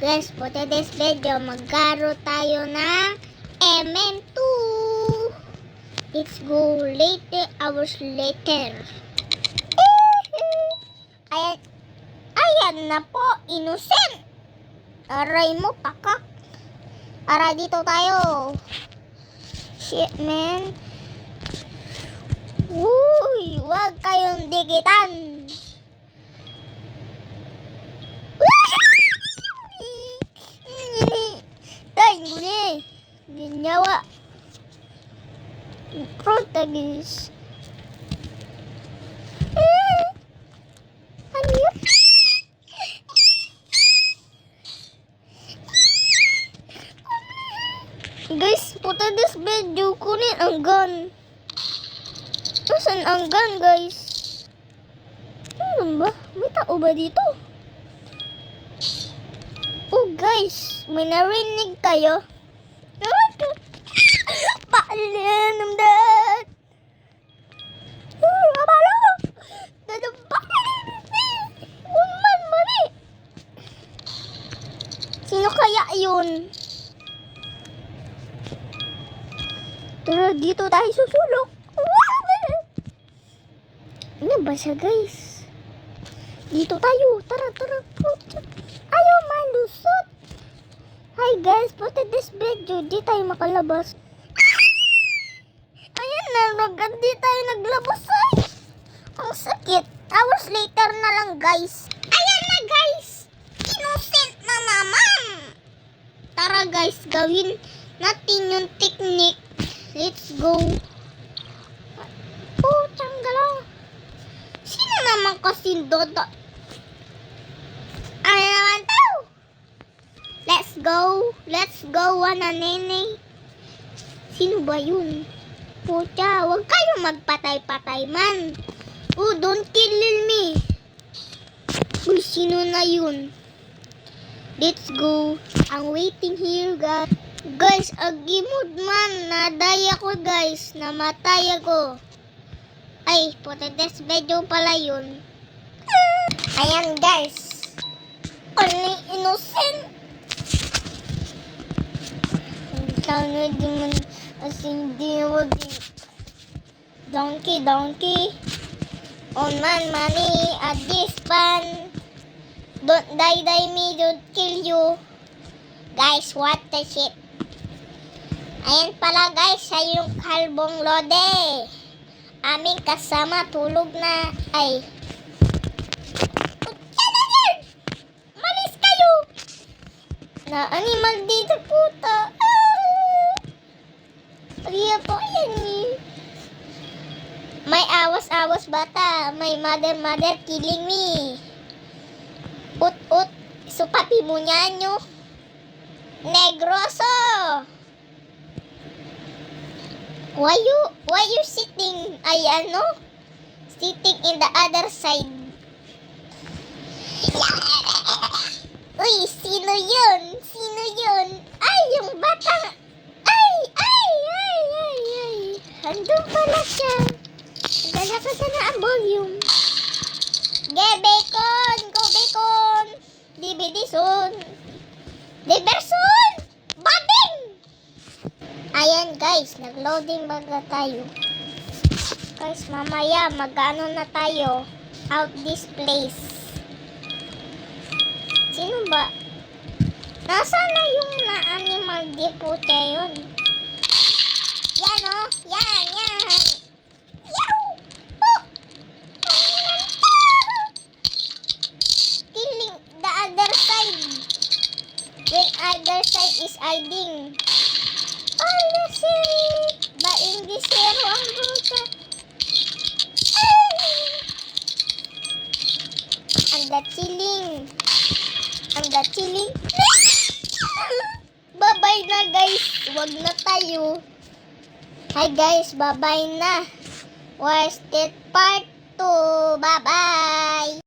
Guys, for today's video, maglaro tayo ng MM2. Let's go later, hours later. Ayan na po, innocent. Aray mo, pakak. Ara, dito tayo. Shit, man. Uy, wag kayong digitan. Tay, nguni. Ginyawa. Protagonist. Ano yun? Guys, puta this video, kunin ang gun. Saan ang gun, guys? Ano ba? May tao ba dito? Oh, guys, may narinig kayo? Paalam ng dad! Abalo! Dadabaan! Uman, mali! Sino kaya yun? Tara, dito tayo susulok. Ano ba siya, guys? Dito tayo. Tara, tara. Ayaw malusot. Hi, guys. For this video, di tayo makalabas. Ayan na, di tayo naglabas. Ay, ang sakit. Hours later na lang, guys. Ayan na, guys. Innocent na naman. Tara, guys. Gawin natin yung technique. Let's go. Oh, tsanggala. Sino naman kasi Dodo? Ano naman to? Let's go. Let's go, wana nene. Sino ba yun? Pucha, huwag kayong magpatay-patay man. Oh, don't kill me. Uy, sino na yun? Let's go. I'm waiting here, guys. Guys, agimod man. Nadaya ko, guys. Namatay ako. Ay, putates video pala yun. Ayan, guys. Only innocent. Sana di man asin di wadi. Donkey. On man, money. At this pan. Don't die me. Don't kill you. Guys, what the shit? Ayan pala, guys. Siya yung kalbong lode. Aming kasama, tulog na. Ay. Malis kayo! Na animal dito, puta. Riya po yan eh. May awas-awas bata. May mother killing me. Ut. Supapi mo niya nyo. Negroso! Why you sitting, sitting in the other side? Uy, sino yun? Ay, yung batang, ay. Andun pala siya. Dalakas na ang volume. Go bacon. DVD-son. Diverson! Bading! Ayan, guys, nag-loading baga tayo. Guys, mamaya mag-ano na tayo out this place. Sino ba? Nasaan na yung na-animal depot yun? Yan o, yan. Yaw! Oh! Killing the other side. When other side is hiding. Oh, that's it. Ba-Inglesero ang bruta. Ang chilling. Bye-bye na, guys. Wag na tayo. Hi, guys. Bye-bye na. Wasted part 2. Bye-bye.